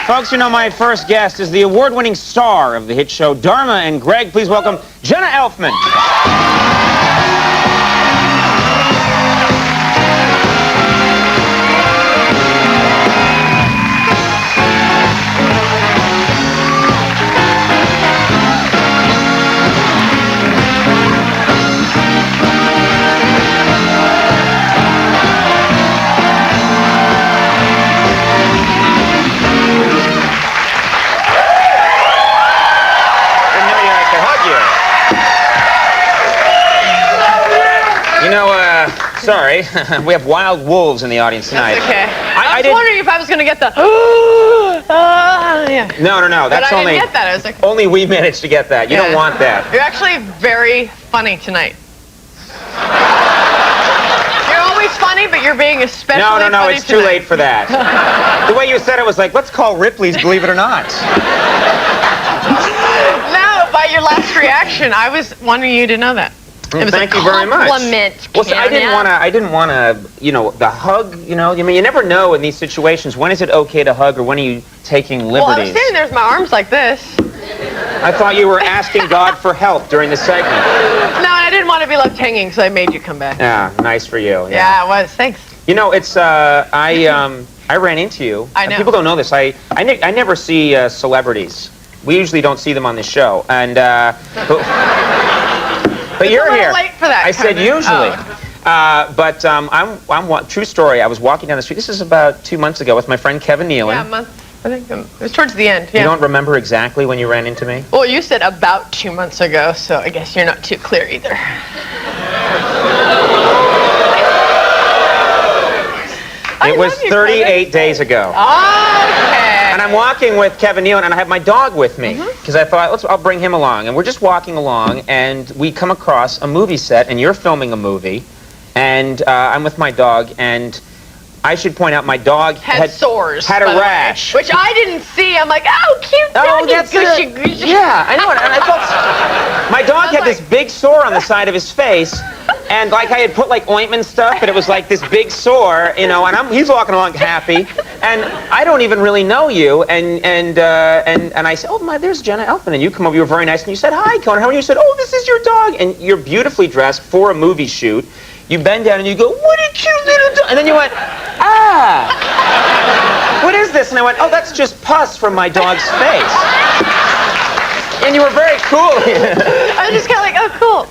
Folks, you know my first guest is the award-winning star of the hit show Dharma and Greg. Please welcome Jenna Elfman. Sorry, we have wild wolves in the audience tonight. That's okay. I was wondering if I was going to get the yeah. No, that's but I didn't get that. I was like, only we managed to get that. You don't want that. You're actually very funny tonight. You're always funny, but you're being especially funny No, it's too late for that. The way you said it was like, let's call Ripley's Believe It or Not. No, by your last reaction, I was wanting you to know that. It was Thank you very much. Well, so I didn't want to, you know, the hug, you know, I mean, you never know in these situations, when is it okay to hug or when are you taking liberties? Well, I was standing there with my arms like this. I thought you were asking God for help during the segment. No, I didn't want to be left hanging, so I made you come back. Yeah, nice for you. Yeah, it was. Thanks. You know, it's, I ran into you. I know. People don't know this. I never see celebrities. We usually don't see them on this show. And, but you're here. Late for that. I said usually. I'm true story. I was walking down the street. This is about 2 months ago with my friend Kevin Nealon. Yeah, a month. I think it was towards the end. Yeah. You don't remember exactly when you ran into me? Well, you said about 2 months ago, so I guess you're not too clear either. It was 38 days ago. Okay. And I'm walking with Kevin Nealon, and I have my dog with me because I thought, I'll bring him along. And we're just walking along, and we come across a movie set, and you're filming a movie, and I'm with my dog, and I should point out my dog had sores, had a rash, which I didn't see. I'm like, oh, cute dog. Oh, that's gushy. Yeah, I know it. And I thought my dog had this big sore on the side of his face. And like I had put like ointment stuff, and it was like this big sore, you know. And he's walking along happy, and I don't even really know you. And I said, oh there's Jenna Elfman, and you come over. You were very nice, and you said, hi, Conan. How are you? You said, oh, this is your dog, and you're beautifully dressed for a movie shoot. You bend down and you go, what a cute little dog. And then you went, what is this? And I went, oh, that's just pus from my dog's face. And you were very cool. I was just kind of like, oh, cool.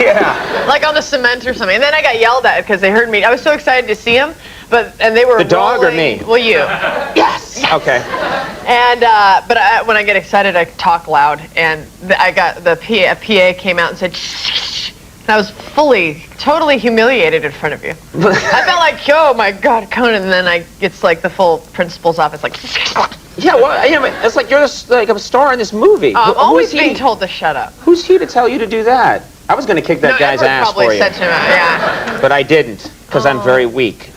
Yeah. Like on the cement or something. And then I got yelled at because they heard me. I was so excited to see him, and they were the dog rolling. Or me? Well, you. Yes. Okay. And when I get excited, I talk loud, and I got the PA came out and said, shh. And I was totally humiliated in front of you. I felt like, oh my God, Conan. And then it's like the full principal's office, like. Yeah, well, it's like you're like a star in this movie. I'm always being told to shut up. Who's he to tell you to do that? I was going to kick that guy's ass for you. Said to him, yeah. But I didn't, because I'm very weak.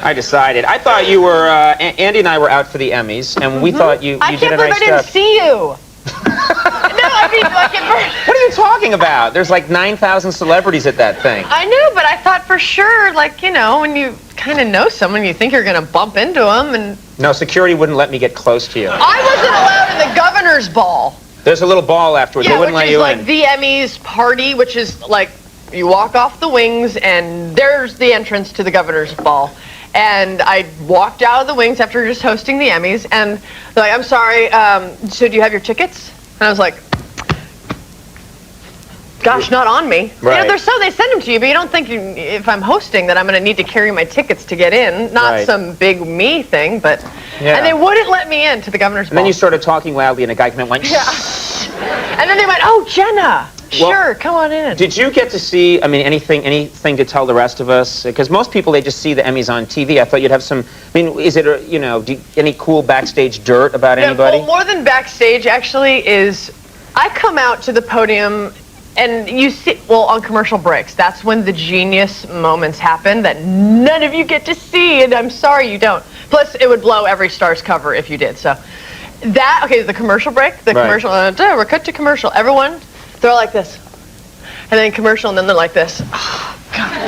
I decided. I thought you were, Andy and I were out for the Emmys, and we thought you did a nice job. I can't believe I didn't see you. No, I mean, like what are you talking about? There's like 9,000 celebrities at that thing. I know, but I thought for sure, like, you know, when you kind of know someone, you think you're going to bump into them, and... No, security wouldn't let me get close to you. I wasn't allowed in the governor's ball. There's a little ball afterwards. They wouldn't let you in. Yeah, which is like the Emmys party, which is like, you walk off the wings, and there's the entrance to the governor's ball. And I walked out of the wings after just hosting the Emmys, and they're like, I'm sorry, so do you have your tickets? And I was like, gosh, not on me. Right. You know, they send them to you, but you don't think if I'm hosting that I'm going to need to carry my tickets to get in. Not some big me thing, but... Yeah. And they wouldn't let me in to the governor's ball. And then you started talking loudly, and a guy came in and went, yeah. And then they went, oh, Jenna. Sure, come on in. Did you get to see, I mean, anything to tell the rest of us? Because most people, they just see the Emmys on TV. I thought you'd have some, I mean, is it, you know, any cool backstage dirt about anybody? Well, more than backstage, actually, is I come out to the podium and you see, well, on commercial breaks, that's when the genius moments happen that none of you get to see, and I'm sorry you don't. Plus, it would blow every star's cover if you did, so. That, okay, the commercial break, commercial, we're cut to commercial. Everyone, they're all like this. And then commercial, and then they're like this. Oh, God.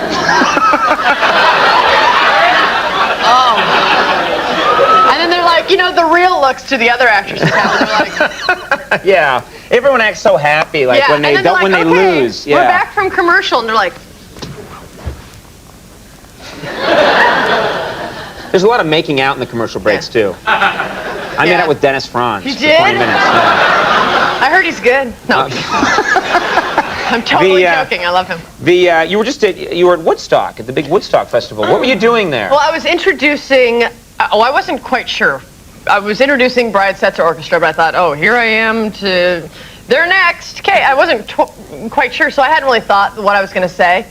looks to the other actresses have. They're like, Yeah, everyone acts so happy, like yeah. when they and then don't, when they're they like, okay, lose. Yeah. we're back from commercial, and they're like, There's a lot of making out in the commercial breaks too. I made out with Dennis Franz. You for did? 20 minutes. Yeah. I heard he's good. No, I'm totally joking. I love him. You were at Woodstock, at the big Woodstock Festival. What were you doing there? Well, I was introducing. I wasn't quite sure. I was introducing Brien Setzer Orchestra, but I thought, oh, here I am to. They're next. Okay, I wasn't quite sure, so I hadn't really thought what I was going to say.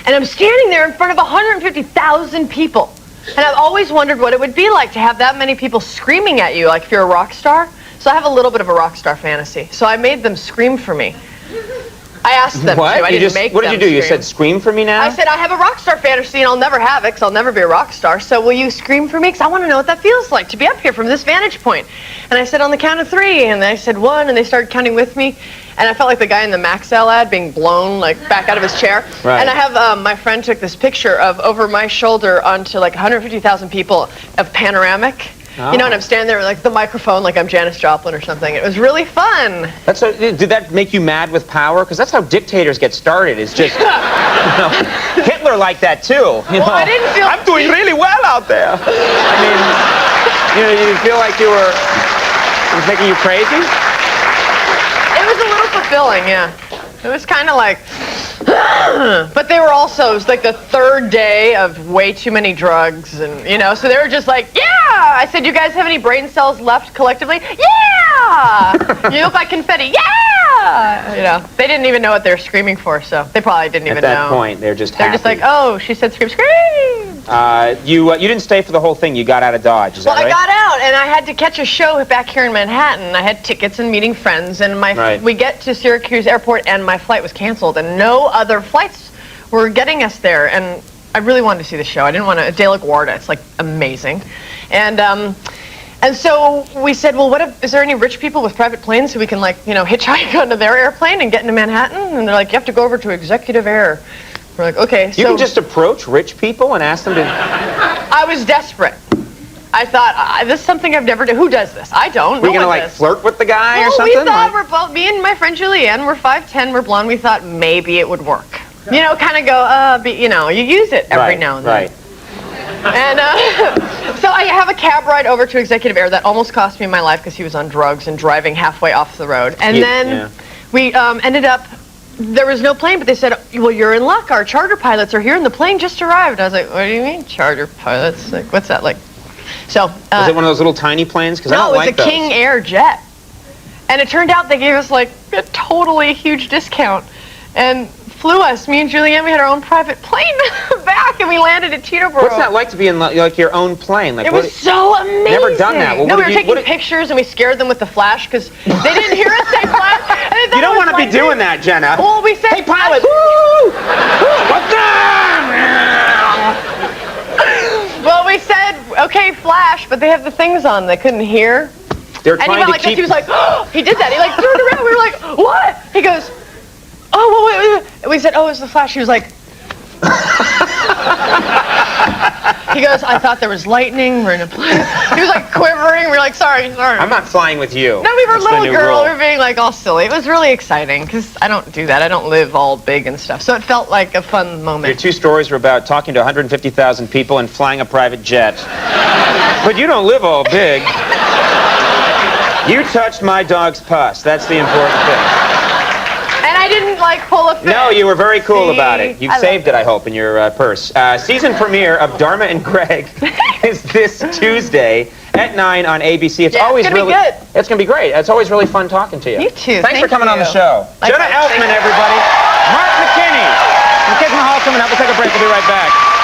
And I'm standing there in front of 150,000 people. And I've always wondered what it would be like to have that many people screaming at you, like if you're a rock star. So I have a little bit of a rock star fantasy. So I made them scream for me. I asked them what? to. I didn't make them. What did you do? Scream. You said scream for me now? I said I have a rock star fantasy and I'll never have it because I'll never be a rock star. So will you scream for me? Because I want to know what that feels like to be up here from this vantage point. And I said on the count of 3, and I said 1, and they started counting with me. And I felt like the guy in the Maxell ad being blown like back out of his chair. Right. And I have my friend took this picture of over my shoulder onto like 150,000 people of panoramic. Oh. You know, and I'm standing there with like the microphone like I'm Janis Joplin or something. It was really fun. Did that make you mad with power? Because that's how dictators get started. It's just, Hitler liked that too. Well, I didn't feel. I'm doing really well out there. I mean, you feel like it was making you crazy? It was a little fulfilling, yeah. It was kind of like, but they were also, it was like the 3rd day of way too many drugs, and so they were just like, yeah! I said, you guys have any brain cells left collectively? Yeah! You look like confetti, yeah! They didn't even know what they were screaming for, so they probably didn't even know. At that point, they're just happy. They're just like, oh, she said scream, scream! You didn't stay for the whole thing. You got out of Dodge, is that right? Well, I got out, and I had to catch a show back here in Manhattan. I had tickets and meeting friends, and we get to Syracuse Airport, and my flight was canceled, and no other flights were getting us there. And I really wanted to see the show. I didn't want to. De La Guardia, it's like amazing, and so we said, well, is there any rich people with private planes who we can hitchhike onto their airplane and get into Manhattan? And they're like, you have to go over to Executive Air. We're like, okay. You can just approach rich people and ask them to. I was desperate. I thought, this is something I've never done. Who does this? I don't. Were you going to flirt with the guy or something? We thought we're both, me and my friend Julianne, we're 5'10", we're blonde. We thought maybe it would work. Kind of go, you use it every now and then. Right. And so I have a cab ride over to Executive Air that almost cost me my life because he was on drugs and driving halfway off the road. And then we ended up, there was no plane, but they said, well, you're in luck. Our charter pilots are here, and the plane just arrived. I was like, what do you mean, charter pilots? Like, what's that like? So was it one of those little tiny planes? Because I don't like those. No, it was a King Air jet. And it turned out they gave us like a totally huge discount and flew us. Me and Julianne, we had our own private plane back, and we landed at Teterboro. What's that like to be in like your own plane? Like, it was so amazing. Never done that. Well, no, we were taking pictures, and we scared them with the flash because they didn't hear us say flash. You don't want to be doing that, Jenna. Well, we said, hey, pilot. Woo! What's up? Well, we said, okay, flash, but they have the things on. They couldn't hear. They're trying to keep... He was like, oh, he did that. He turned around. We were like, what? He goes, oh, well, wait. And we said, oh, it's the flash. He was like, he goes, I thought there was lightning. We're in a plane. He was like quivering. We were like, sorry. I'm not flying with you. No, we were a little girl. We were being like all silly. It was really exciting because I don't do that. I don't live all big and stuff. So it felt like a fun moment. Your 2 stories were about talking to 150,000 people and flying a private jet. But you don't live all big. You touched my dog's pus. That's the important thing. And I didn't pull a fin. No, you were very cool about it. You've saved it, I hope, in your purse. Season premiere of Dharma and Greg is this Tuesday at 9 on ABC. It's always it's gonna be good. It's going to be great. It's always really fun talking to you. You too. Thanks for coming on the show. Jenna Elfman, everybody. Mark McKinney. And Kids in the Hall coming up. We'll take a break. We'll be right back.